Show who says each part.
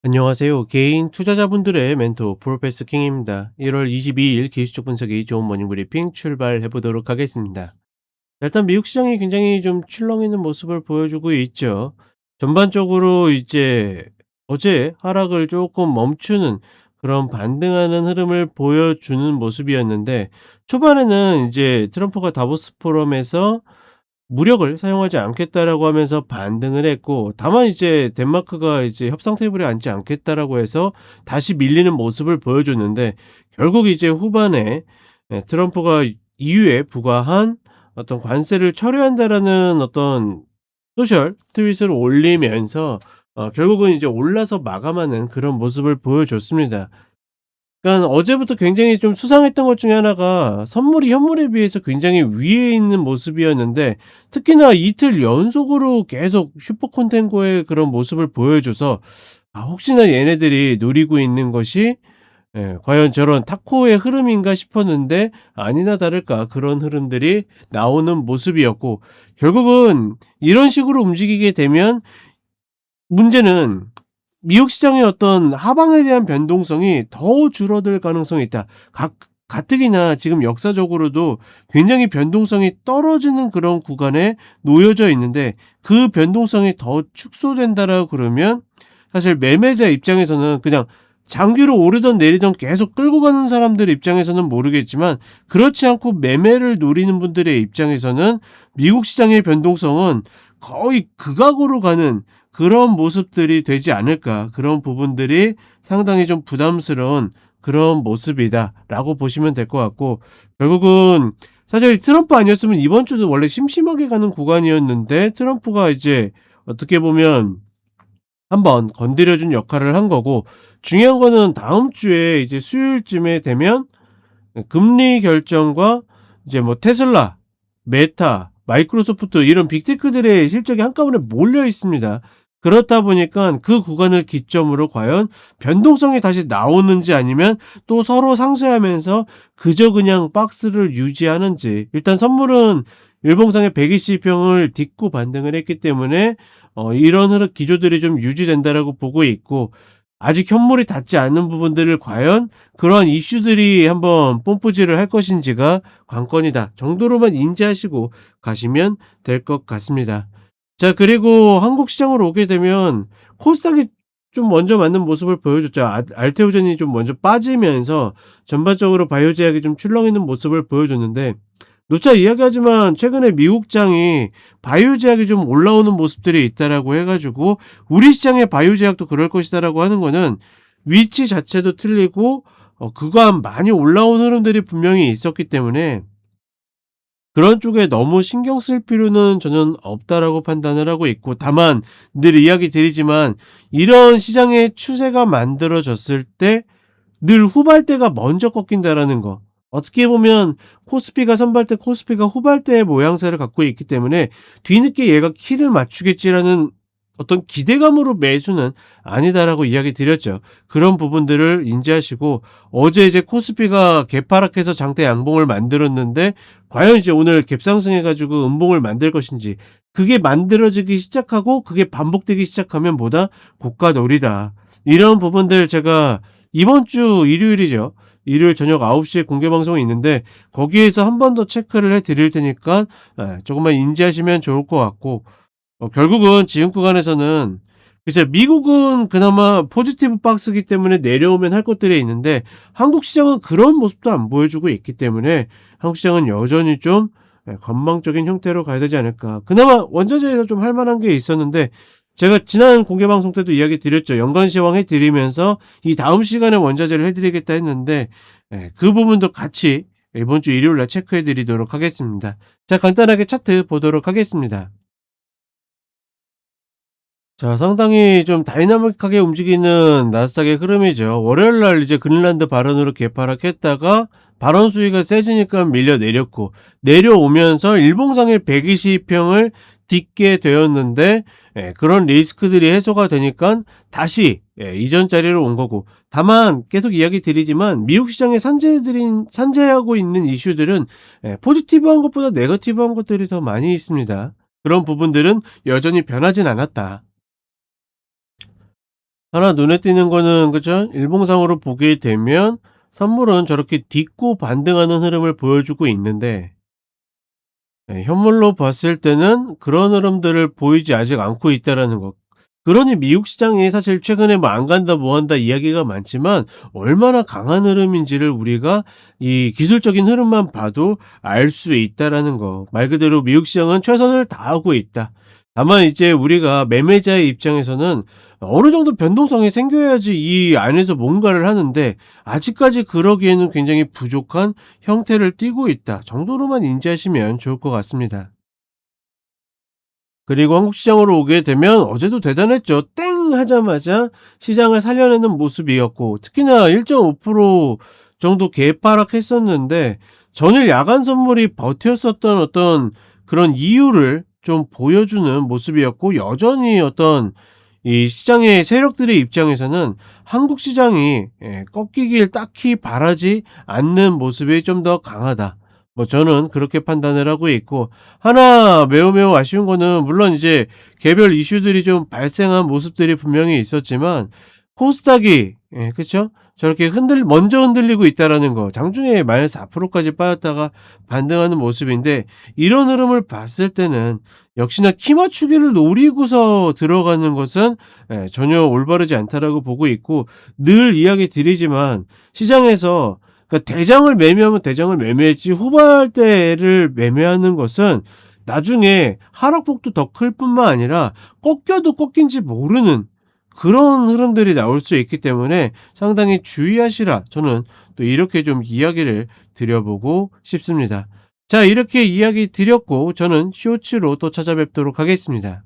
Speaker 1: 안녕하세요. 개인 투자자분들의 멘토 프로페서 킹입니다. 1월 22일 기술적 분석이 좋은 모닝 브리핑 출발해 보도록 하겠습니다. 일단 미국 시장이 굉장히 좀 출렁이는 모습을 보여주고 있죠. 전반적으로 이제 어제 하락을 조금 멈추는 그런 반등하는 흐름을 보여주는 모습이었는데, 초반에는 이제 트럼프가 다보스 포럼에서 무력을 사용하지 않겠다라고 하면서 반등을 했고, 다만 이제 덴마크가 이제 협상 테이블에 앉지 않겠다라고 해서 다시 밀리는 모습을 보여줬는데, 결국 이제 후반에 트럼프가 EU에 부과한 어떤 관세를 철회한다라는 어떤 소셜 트윗을 올리면서 결국은 이제 올라서 마감하는 그런 모습을 보여줬습니다. 그러니까 어제부터 굉장히 좀 수상했던 것 중에 하나가 선물이 현물에 비해서 굉장히 위에 있는 모습이었는데, 특히나 이틀 연속으로 계속 슈퍼 콘텐고의 그런 모습을 보여줘서 혹시나 얘네들이 노리고 있는 것이 과연 저런 타코의 흐름인가 싶었는데, 아니나 다를까 그런 흐름들이 나오는 모습이었고, 결국은 이런 식으로 움직이게 되면 문제는 미국 시장의 어떤 하방에 대한 변동성이 더 줄어들 가능성이 있다. 가뜩이나 지금 역사적으로도 굉장히 변동성이 떨어지는 그런 구간에 놓여져 있는데, 그 변동성이 더 축소된다라고 그러면 사실 매매자 입장에서는 그냥 장기로 오르던 내리던 계속 끌고 가는 사람들 입장에서는 모르겠지만, 그렇지 않고 매매를 노리는 분들의 입장에서는 미국 시장의 변동성은 거의 극악으로 가는 그런 모습들이 되지 않을까, 그런 부분들이 상당히 좀 부담스러운 그런 모습이다라고 보시면 될 것 같고, 결국은 사실 트럼프 아니었으면 이번 주도 원래 심심하게 가는 구간이었는데, 트럼프가 이제 어떻게 보면 한번 건드려준 역할을 한 거고, 중요한 거는 다음 주에 이제 수요일쯤에 되면 금리 결정과 이제 뭐 테슬라, 메타, 마이크로소프트 이런 빅테크들의 실적이 한꺼번에 몰려 있습니다. 그렇다 보니까 그 구간을 기점으로 과연 변동성이 다시 나오는지, 아니면 또 서로 상쇄하면서 그저 그냥 박스를 유지하는지. 일단 선물은 일봉상의 120평을 딛고 반등을 했기 때문에 이런 흐름 기조들이 좀 유지된다라고 보고 있고, 아직 현물이 닿지 않는 부분들을 과연 그러한 이슈들이 한번 뽐뿌질을 할 것인지가 관건이다 정도로만 인지하시고 가시면 될 것 같습니다. 자, 그리고 한국 시장으로 오게 되면 코스닥이 좀 먼저 맞는 모습을 보여줬죠. 알테오젠이 좀 먼저 빠지면서 전반적으로 바이오 제약이 좀 출렁이는 모습을 보여줬는데, 누차 이야기하지만 최근에 미국장이 바이오 제약이 좀 올라오는 모습들이 있다라고 해가지고 우리 시장의 바이오 제약도 그럴 것이다라고 하는 거는 위치 자체도 틀리고 그간 많이 올라온 흐름들이 분명히 있었기 때문에 그런 쪽에 너무 신경 쓸 필요는 저는 없다라고 판단을 하고 있고, 다만 늘 이야기 드리지만 이런 시장의 추세가 만들어졌을 때 늘 후발대가 먼저 꺾인다라는 거. 어떻게 보면 코스피가 선발대, 코스피가 후발대의 모양새를 갖고 있기 때문에 뒤늦게 얘가 키를 맞추겠지라는 어떤 기대감으로 매수는 아니다라고 이야기 드렸죠. 그런 부분들을 인지하시고, 어제 이제 코스피가 개파락해서 장대 양봉을 만들었는데 과연 이제 오늘 갭상승해 가지고 음봉을 만들 것인지, 그게 만들어지기 시작하고 그게 반복되기 시작하면 보다 고가놀이다. 이런 부분들 제가 이번 주 일요일이죠. 일요일 저녁 9시에 공개 방송이 있는데 거기에서 한 번 더 체크를 해 드릴 테니까 조금만 인지하시면 좋을 것 같고, 결국은 지금 구간에서는 글쎄 미국은 그나마 포지티브 박스기 때문에 내려오면 할 것들이 있는데, 한국 시장은 그런 모습도 안 보여주고 있기 때문에 한국 시장은 여전히 좀 건망적인 형태로 가야 되지 않을까. 그나마 원자재에서 좀 할 만한 게 있었는데, 제가 지난 공개 방송 때도 이야기 드렸죠. 연간 시황 해드리면서 이 다음 시간에 원자재를 해드리겠다 했는데, 그 부분도 같이 이번 주 일요일 날 체크해 드리도록 하겠습니다. 자, 간단하게 차트 보도록 하겠습니다. 자, 상당히 좀 다이나믹하게 움직이는 나스닥의 흐름이죠. 월요일 날 이제 그린란드 발언으로 개파락했다가 발언 수위가 세지니까 밀려 내렸고, 내려오면서 일봉상의 120평을 딛게 되었는데, 그런 리스크들이 해소가 되니까 다시 이전 자리로 온 거고, 다만 계속 이야기 드리지만 미국 시장에 산재하고 있는 이슈들은 포지티브한 것보다 네거티브한 것들이 더 많이 있습니다. 그런 부분들은 여전히 변하진 않았다. 하나 눈에 띄는 거는 그죠? 일봉상으로 보게 되면 선물은 저렇게 딛고 반등하는 흐름을 보여주고 있는데 현물로 봤을 때는 그런 흐름들을 보이지 아직 않고 있다라는 거. 그러니 미국 시장이 사실 최근에 뭐 안 간다 뭐 한다 이야기가 많지만 얼마나 강한 흐름인지를 우리가 이 기술적인 흐름만 봐도 알 수 있다라는 거. 말 그대로 미국 시장은 최선을 다하고 있다. 다만 이제 우리가 매매자의 입장에서는 어느 정도 변동성이 생겨야지 이 안에서 뭔가를 하는데 아직까지 그러기에는 굉장히 부족한 형태를 띠고 있다 정도로만 인지하시면 좋을 것 같습니다. 그리고 한국 시장으로 오게 되면 어제도 대단했죠. 땡 하자마자 시장을 살려내는 모습이었고 특히나 1.5% 정도 개파락했었는데 전일 야간 선물이 버텼었던 어떤 그런 이유를 좀 보여주는 모습이었고 여전히 어떤 이 시장의 세력들의 입장에서는 한국 시장이 꺾이길 딱히 바라지 않는 모습이 좀 더 강하다. 뭐 저는 그렇게 판단을 하고 있고 하나 매우 아쉬운 거는 물론 이제 개별 이슈들이 좀 발생한 모습들이 분명히 있었지만 코스닥이 그쵸? 저렇게 먼저 흔들리고 있다라는 거. 장중에 -4%까지 빠졌다가 반등하는 모습인데 이런 흐름을 봤을 때는 역시나 키 맞추기를 노리고서 들어가는 것은 전혀 올바르지 않다라고 보고 있고 늘 이야기 드리지만 시장에서 그러니까 대장을 매매하면 대장을 매매했지 후발대를 매매하는 것은 나중에 하락폭도 더 클 뿐만 아니라 꺾여도 꺾인지 모르는 그런 흐름들이 나올 수 있기 때문에 상당히 주의하시라 저는 또 이렇게 좀 이야기를 드려보고 싶습니다. 자, 이렇게 이야기 드렸고 저는 쇼츠로 또 찾아뵙도록 하겠습니다.